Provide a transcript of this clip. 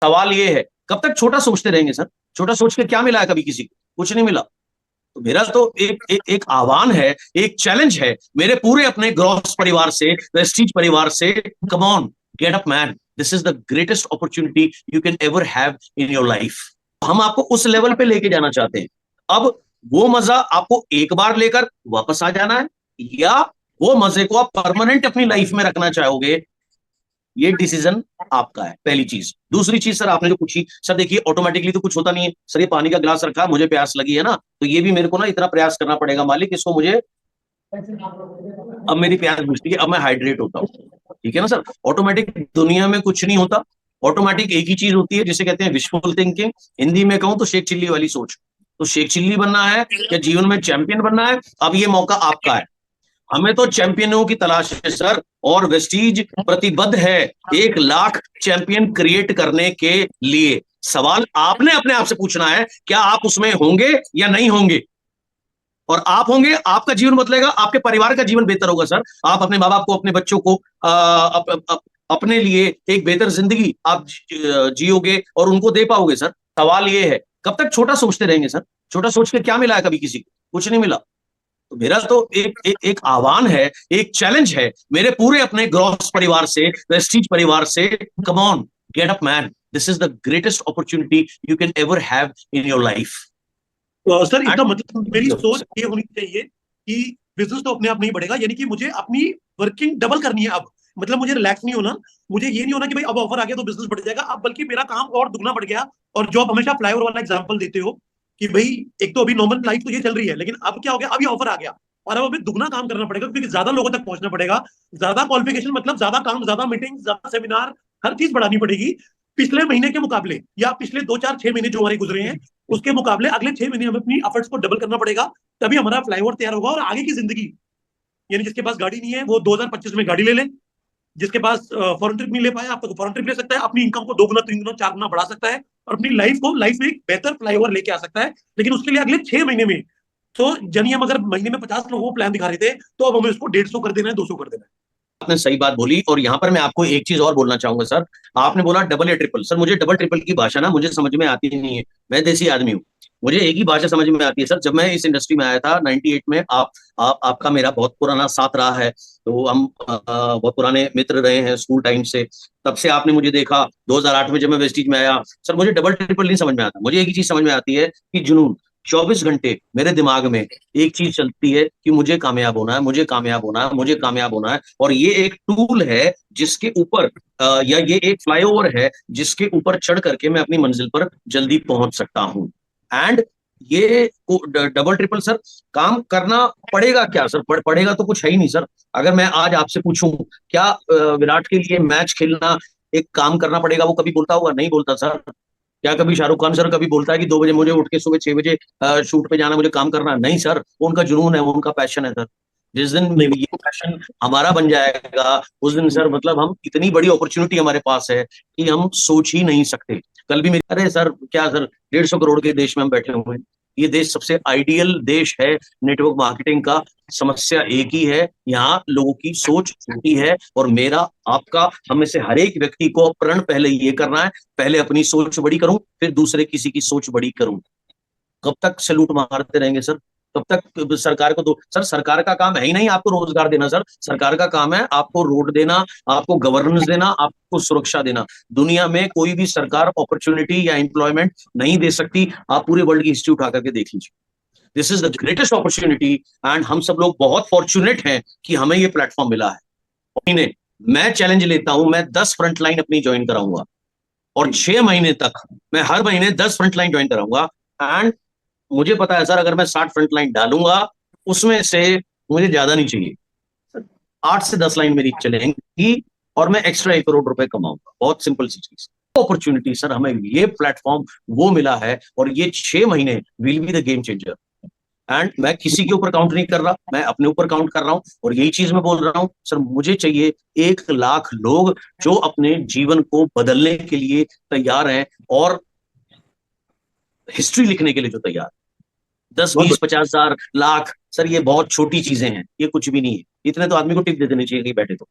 सवाल ये है, कब तक छोटा सोचते रहेंगे सर? छोटा सोच के क्या मिला है कभी किसी को? कुछ नहीं मिला। तो मेरा तो एक आह्वान है, एक चैलेंज है मेरे पूरे अपने ग्रॉस परिवार से, वेस्टीज परिवार से। Come on, get up man, this is the greatest opportunity you can ever have in your life. हम आपको उस लेवल पे लेके जाना चाहते हैं। अब वो मजा आपको एक बार लेकर वापस आ जाना है, या वो मजे को आप परमानेंट अपनी लाइफ में रखना चाहोगे, ये डिसीजन आपका है। पहली चीज। दूसरी चीज सर, आपने जो पूछी, सर देखिए ऑटोमेटिकली तो कुछ होता नहीं है सर। ये पानी का गिलास रखा, मुझे प्यास लगी है ना, तो ये भी मेरे को ना इतना प्रयास करना पड़ेगा मालिक, इसको मुझे, अब मेरी प्यास बुझती है, अब मैं हाइड्रेट होता हूँ। ठीक है ना सर? ऑटोमेटिक दुनिया में कुछ नहीं होता। ऑटोमेटिक एक ही चीज होती है जिसे कहते हैं विशफुल थिंकिंग। हिंदी में कहूं तो शेख चिल्ली वाली सोच। तो शेख चिल्ली बनना है या जीवन में चैंपियन बनना है, अब ये मौका आपका है। हमें तो चैंपियनों की तलाश है सर, और वेस्टीज प्रतिबद्ध है 1 लाख चैंपियन क्रिएट करने के लिए। सवाल आपने अपने आप से पूछना है, क्या आप उसमें होंगे या नहीं होंगे? और आप होंगे, आपका जीवन बदलेगा, आपके परिवार का जीवन बेहतर होगा सर। आप अपने माँ बाप को, अपने बच्चों को अपने लिए एक बेहतर जिंदगी आप जियोगे और उनको दे पाओगे सर। सवाल ये है, कब तक छोटा सोचते रहेंगे सर? छोटा सोच के क्या मिला है कभी किसी को? कुछ नहीं मिला। तो मेरा तो एक आह्वान है, एक चैलेंज है मेरे पूरे अपने ग्रॉस परिवार से, वेस्टीज परिवार से। Come on, get up man, this is the greatest opportunity you can ever have in your life. तो सर इसका मतलब मेरी सोच ये होनी चाहिए कि बिजनेस तो अपने आप नहीं बढ़ेगा, यानी कि मुझे अपनी वर्किंग डबल करनी है अब। मतलब मुझे रिलैक्स नहीं होना, मुझे ये नहीं होना कि भाई अब ऑफर आ गया तो बिजनेस बढ़ जाएगा, अब बल्कि मेरा काम और दुगना बढ़ गया। और जो आप हमेशा फ्लाईओवर वाला एग्जांपल देते हो कि भाई एक तो अभी नॉर्मल लाइफ तो ये चल रही है, लेकिन अब क्या हो गया, अभी ऑफर आ गया और अब हमें दुगना काम करना पड़ेगा, क्योंकि ज्यादा लोगों तक पहुंचना पड़ेगा। ज्यादा क्वालिफिकेशन मतलब ज्यादा काम, ज्यादा मीटिंग, ज्यादा सेमिनार, हर चीज बढ़ानी पड़ेगी पिछले महीने के मुकाबले, या पिछले 2 4 6 महीने जो हमारे गुजरे हैं उसके मुकाबले अगले 6 महीने हमें अपनी एफर्ट्स को डबल करना पड़ेगा। तभी हमारा फ्लाईओवर तैयार होगा और आगे की जिंदगी, यानी जिसके पास गाड़ी नहीं है वो 2025 में गाड़ी ले ले, जिसके पास फॉरेन ट्रिप नहीं ले पाया, आपको फॉरेन ट्रिप ले सकता है, अपनी इनकम को 2 गुना 3 गुना 4 गुना बढ़ा सकता है और अपनी लाइफ में एक बेहतर फ्लाईओवर लेके आ सकता है। लेकिन उसके लिए अगले 6 महीने में, तो जनी हम अगर महीने में 50 लोगों को प्लान दिखा रहे थे, तो अब हमें उसको 150 कर देना है, 200 कर देना है। आपने सही बात बोली, और यहाँ पर मैं आपको एक चीज और बोलना चाहूंगा सर। आपने बोला डबल या ट्रिपल। सर मुझे डबल ट्रिपल की भाषा ना मुझे समझ में आती नहीं है। मैं देसी आदमी हूँ, मुझे एक ही भाषा समझ में आती है सर। जब मैं इस इंडस्ट्री में आया था 98 में, आपका मेरा बहुत पुराना साथ रहा है। तो हम बहुत पुराने मित्र रहे हैं स्कूल टाइम से। तब से आपने मुझे देखा 2008 में जब मैं वेस्टीज में आया। सर मुझे डबल ट्रिपल नहीं समझ में आता, मुझे एक ही चीज समझ में आती है कि जुनून। 24 घंटे मेरे दिमाग में एक चीज चलती है कि मुझे कामयाब होना है, मुझे कामयाब होना है, मुझे कामयाब होना है। और ये एक टूल है जिसके ऊपर या ये एक फ्लाईओवर है जिसके ऊपर चढ़ करके मैं अपनी मंजिल पर जल्दी पहुंच सकता हूँ। एंड ये डबल ट्रिपल सर काम करना पड़ेगा क्या सर? पड़ेगा तो कुछ है ही नहीं सर। अगर मैं आज आपसे पूछूं, क्या विराट के लिए मैच खेलना एक काम करना पड़ेगा, वो कभी बोलता होगा? नहीं बोलता सर। क्या कभी शाहरुख खान सर कभी बोलता है कि 2 बजे मुझे उठ के सुबह 6 बजे शूट पे जाना, मुझे काम करना? नहीं सर, वो उनका जुनून है, वो उनका पैशन है सर। जिस दिन नहीं, ये पैशन हमारा बन जाएगा, उस दिन सर मतलब हम, इतनी बड़ी अपॉर्चुनिटी हमारे पास है कि हम सोच ही नहीं सकते। कल भी मेरी, अरे सर क्या सर, 150 करोड़ के देश में हम बैठे हुए हैं। ये देश सबसे आइडियल देश है नेटवर्क मार्केटिंग का। समस्या एक ही है, यहाँ लोगों की सोच छोटी है। और मेरा, आपका, हम में से हर एक व्यक्ति को प्रण पहले ये करना है, पहले अपनी सोच बड़ी करूं, फिर दूसरे किसी की सोच बड़ी करूं। कब तक सैल्यूट मारते रहेंगे सर? कब तक सरकार को दो सर? सरकार का काम है ही नहीं आपको रोजगार देना सर। सरकार का काम है आपको रोड देना, आपको गवर्नेंस देना, आपको सुरक्षा देना। दुनिया में कोई भी सरकार अपॉर्चुनिटी या एम्प्लॉयमेंट नहीं दे सकती। आप पूरे वर्ल्ड की हिस्ट्री उठा करके देख लीजिए। This is the greatest opportunity, and हम सब लोग बहुत फॉर्चुनेट हैं कि हमें ये प्लेटफॉर्म मिला है। महीने मैं चैलेंज लेता हूं, मैं 10 फ्रंट लाइन अपनी ज्वाइन कराऊंगा, और 6 महीने तक मैं हर महीने 10 फ्रंट लाइन ज्वाइन कराऊंगा। एंड मुझे पता है सर, अगर मैं 60 फ्रंट लाइन डालूंगा, उसमें से मुझे ज्यादा नहीं चाहिए, 8 से 10 लाइन मेरी चलेंगी, और मैं एक्स्ट्रा 1 करोड़ रुपए कमाऊंगा। बहुत सिंपल सी चीज, अपॉर्चुनिटी सर, हमें ये प्लेटफॉर्म वो मिला है, और ये 6 महीने will be the game changer. And मैं किसी के ऊपर काउंट नहीं कर रहा, मैं अपने ऊपर काउंट कर रहा हूं। और यही चीज मैं बोल रहा हूं सर, मुझे चाहिए 1 लाख लोग जो अपने जीवन को बदलने के लिए तैयार हैं, और हिस्ट्री लिखने के लिए जो तैयार। 10 20 50 हजार लाख सर, ये बहुत छोटी चीजें हैं, ये कुछ भी नहीं है। इतने तो आदमी को टिप दे देनी चाहिए कहीं बैठे तो।